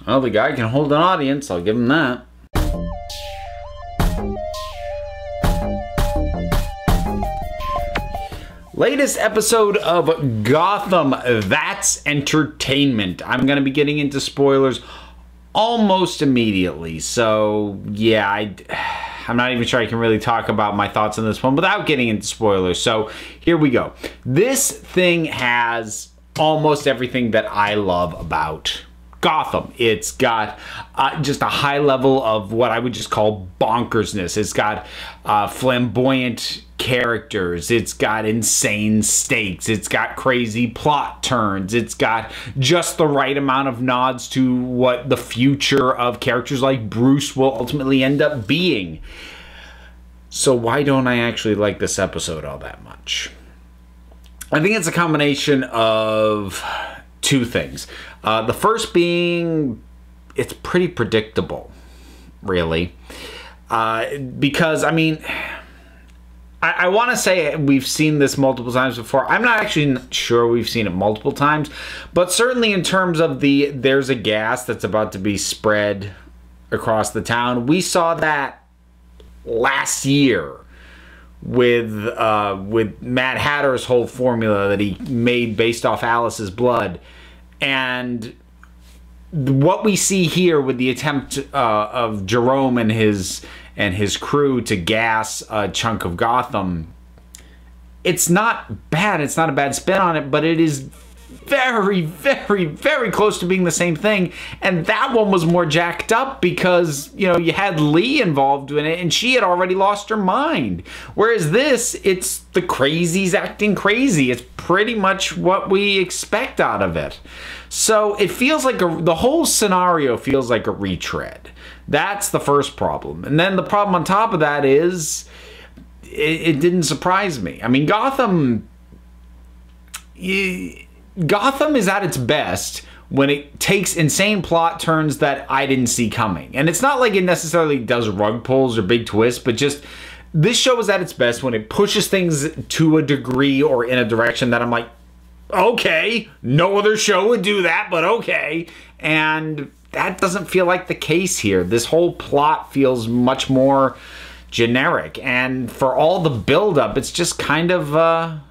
Well, the guy can hold an audience, I'll give him that. Latest episode of Gotham, That's Entertainment. I'm going to be getting into spoilers almost immediately. So, yeah, I'm not even sure I can really talk about my thoughts on this one without getting into spoilers. So, here we go. This thing has almost everything that I love about Gotham. It's got just a high level of what I would just call bonkersness. It's got flamboyant characters. It's got insane stakes. It's got crazy plot turns. It's got just the right amount of nods to what the future of characters like Bruce will ultimately end up being. So why don't I actually like this episode all that much? I think it's a combination of two things. The first being, it's pretty predictable, really. Because, I mean, I want to say we've seen this multiple times before. I'm not actually sure we've seen it multiple times, but certainly in terms of there's a gas that's about to be spread across the town. We saw that last year with Mad Hatter's whole formula that he made based off Alice's blood. And what we see here with the attempt of Jerome and his crew to gas a chunk of Gotham, it's not bad. It's not a bad spin on it, but it is very, very, very close to being the same thing. And that one was more jacked up because, you know, you had Lee involved in it and she had already lost her mind. Whereas this, it's the crazies acting crazy. It's pretty much what we expect out of it. So it feels like the whole scenario feels like a retread. That's the first problem. And then the problem on top of that is it didn't surprise me. I mean, Gotham is at its best when it takes insane plot turns that I didn't see coming. And it's not like it necessarily does rug pulls or big twists, but just this show is at its best when it pushes things to a degree or in a direction that I'm like, okay, no other show would do that, but okay. And that doesn't feel like the case here. This whole plot feels much more generic. And for all the buildup, it's just kind of a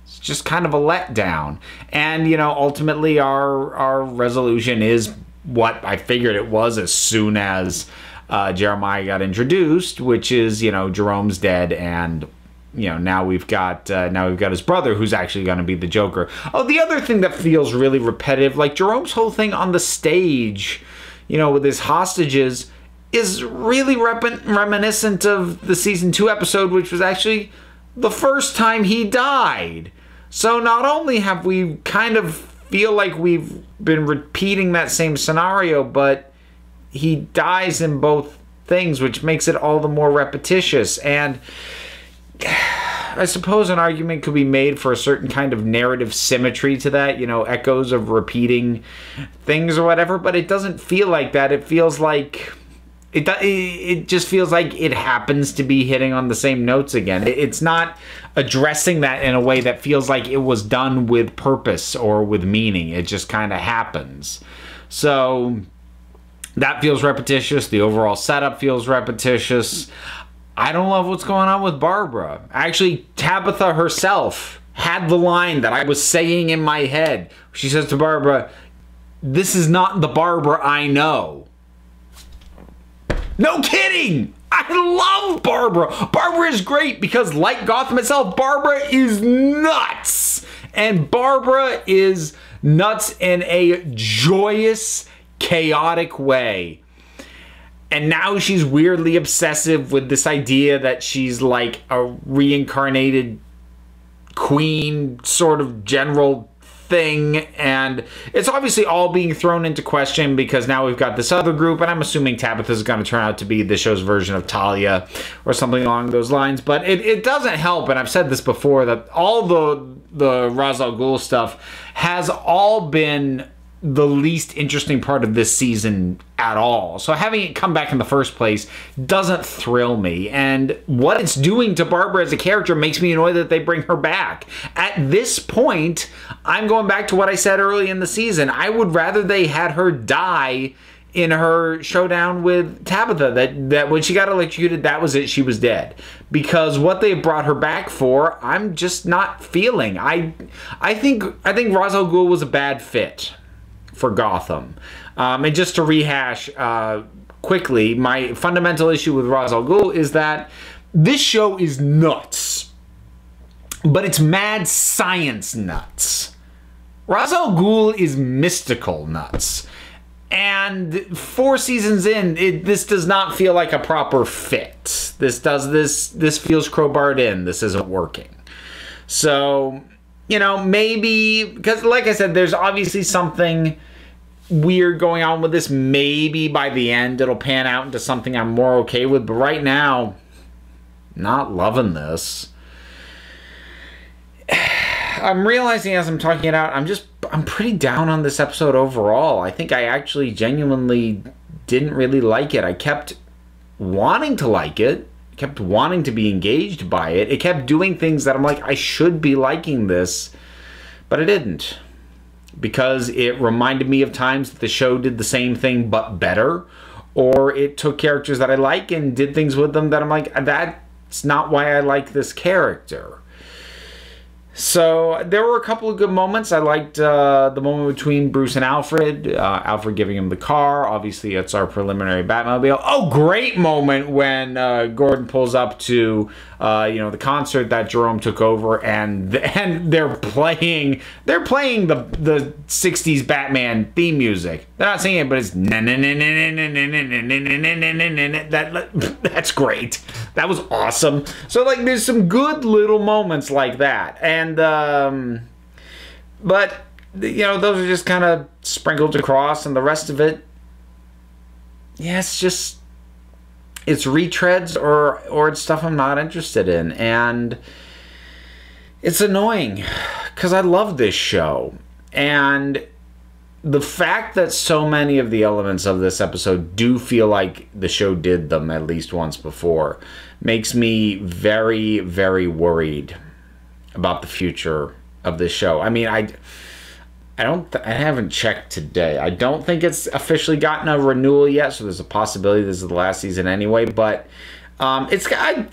letdown. And, you know, ultimately our resolution is what I figured it was as soon as Jeremiah got introduced, which is, you know, Jerome's dead, and, you know, now we've got his brother who's actually going to be the Joker. Oh, the other thing that feels really repetitive, like Jerome's whole thing on the stage, you know, with his hostages, is really reminiscent of the season 2 episode, which was actually the first time he died. So not only have we kind of feel like we've been repeating that same scenario, but he dies in both things, which makes it all the more repetitious. And I suppose an argument could be made for a certain kind of narrative symmetry to that, you know, echoes of repeating things or whatever, but it doesn't feel like that. It feels like it just feels like it happens to be hitting on the same notes again. It's not addressing that in a way that feels like it was done with purpose or with meaning. It just kind of happens. So that feels repetitious. The overall setup feels repetitious. I don't love what's going on with Barbara. Actually, Tabitha herself had the line that I was saying in my head. She says to Barbara, "This is not the Barbara I know." No kidding! I love Barbara. Barbara is great because, like Gotham itself, Barbara is nuts. And Barbara is nuts in a joyous, chaotic way. And now she's weirdly obsessive with this idea that she's like a reincarnated queen sort of general thing, and it's obviously all being thrown into question because now we've got this other group, and I'm assuming Tabitha's going to turn out to be the show's version of Talia or something along those lines. But it doesn't help, and I've said this before, that all the Ra's al Ghul stuff has all been the least interesting part of this season at all. So having it come back in the first place doesn't thrill me. And what it's doing to Barbara as a character makes me annoyed that they bring her back. At this point, I'm going back to what I said early in the season. I would rather they had her die in her showdown with Tabitha, that when she got electrocuted, that was it, she was dead. Because what they brought her back for, I'm just not feeling. I think Ra's al Ghul was a bad fit for Gotham. And just to rehash quickly, my fundamental issue with Ra's al Ghul is that this show is nuts, but it's mad science nuts. Ra's al Ghul is mystical nuts. And 4 seasons in, this does not feel like a proper fit. This feels crowbarred in. This isn't working. So, you know, maybe, because like I said, there's obviously something weird going on with this. Maybe by the end it'll pan out into something I'm more okay with. But right now, not loving this. I'm realizing as I'm talking it out, I'm pretty down on this episode overall. I think I actually genuinely didn't really like it. I kept wanting to like it, kept wanting to be engaged by it. It kept doing things that I'm like, I should be liking this, but I didn't. Because it reminded me of times that the show did the same thing but better, or it took characters that I like and did things with them that I'm like, that's not why I like this character. So there were a couple of good moments. I liked the moment between Bruce and Alfred. Alfred giving him the car. Obviously, it's our preliminary Batmobile. Oh, great moment when Gordon pulls up to the concert that Jerome took over, and they're playing the '60s Batman theme music. They're not singing it, but it's that's great. That was awesome. So like, there's some good little moments like that, and but you know, those are just kind of sprinkled across, and the rest of it, yeah, it's retreads or it's stuff I'm not interested in, and it's annoying because I love this show. And the fact that so many of the elements of this episode do feel like the show did them at least once before makes me very, very worried about the future of this show. I mean, I haven't checked today. I don't think it's officially gotten a renewal yet, so there's a possibility this is the last season anyway, but it's got a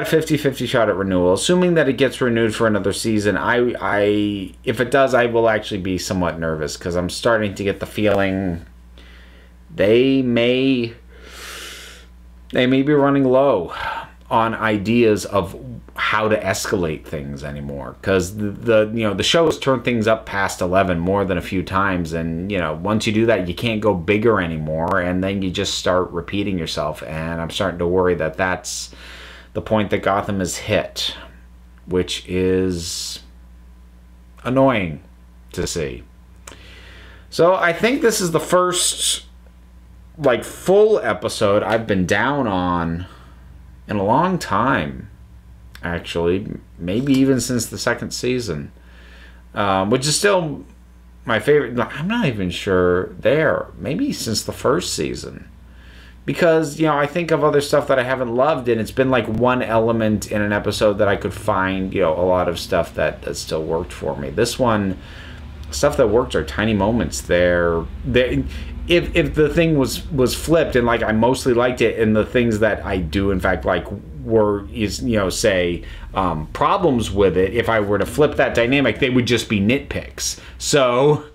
50-50 shot at renewal. Assuming that it gets renewed for another season, if it does, I will actually be somewhat nervous, because I'm starting to get the feeling they may be running low on ideas of how to escalate things anymore, because the show has turned things up past 11 more than a few times, and once you do that, you can't go bigger anymore, and then you just start repeating yourself. And I'm starting to worry that that's the point that Gotham has hit, which is annoying to see. So I think this is the first full episode I've been down on in a long time, actually, maybe even since the second season, which is still my favorite. I'm not even sure maybe since the first season, because I think of other stuff that I haven't loved, and it's been like one element in an episode that I could find a lot of stuff that still worked for me. This one, stuff that worked are tiny moments there. If the thing was flipped, and I mostly liked it, and the things that I do in fact like were problems with it, if I were to flip that dynamic, they would just be nitpicks. So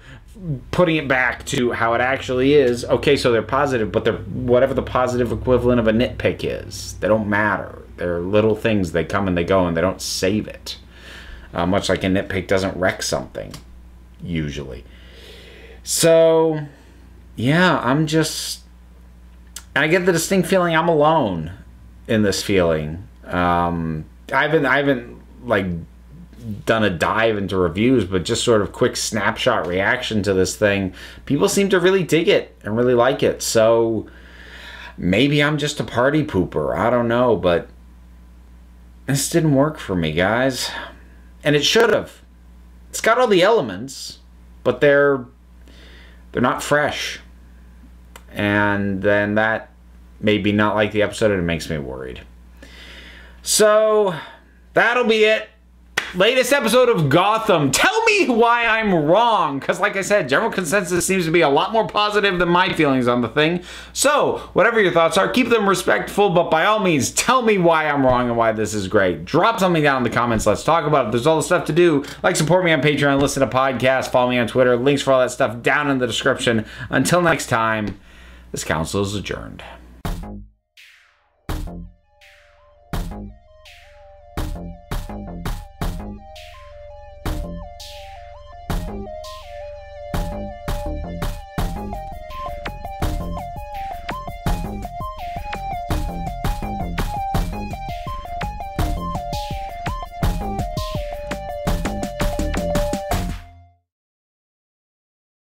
putting it back to how it actually is, okay, so they're positive, but they're whatever the positive equivalent of a nitpick is. They don't matter. They're little things. They come and they go, and they don't save it. Much like a nitpick doesn't wreck something, usually. So yeah, I get the distinct feeling I'm alone in this feeling. I haven't done a dive into reviews, but just sort of quick snapshot reaction to this thing. People seem to really dig it and really like it. So maybe I'm just a party pooper. I don't know, but this didn't work for me, guys. And it should have. It's got all the elements, but they're not fresh. And then that made me not like the episode, and it makes me worried. So that'll be it. Latest episode of Gotham. Tell me me why I'm wrong, because like I said, general consensus seems to be a lot more positive than my feelings on the thing. So, whatever your thoughts are, keep them respectful, but by all means, tell me why I'm wrong and why this is great. Drop something down in the comments, let's talk about it. There's all the stuff to do, like support me on Patreon, listen to podcasts, follow me on Twitter, links for all that stuff down in the description. Until next time, this council is adjourned.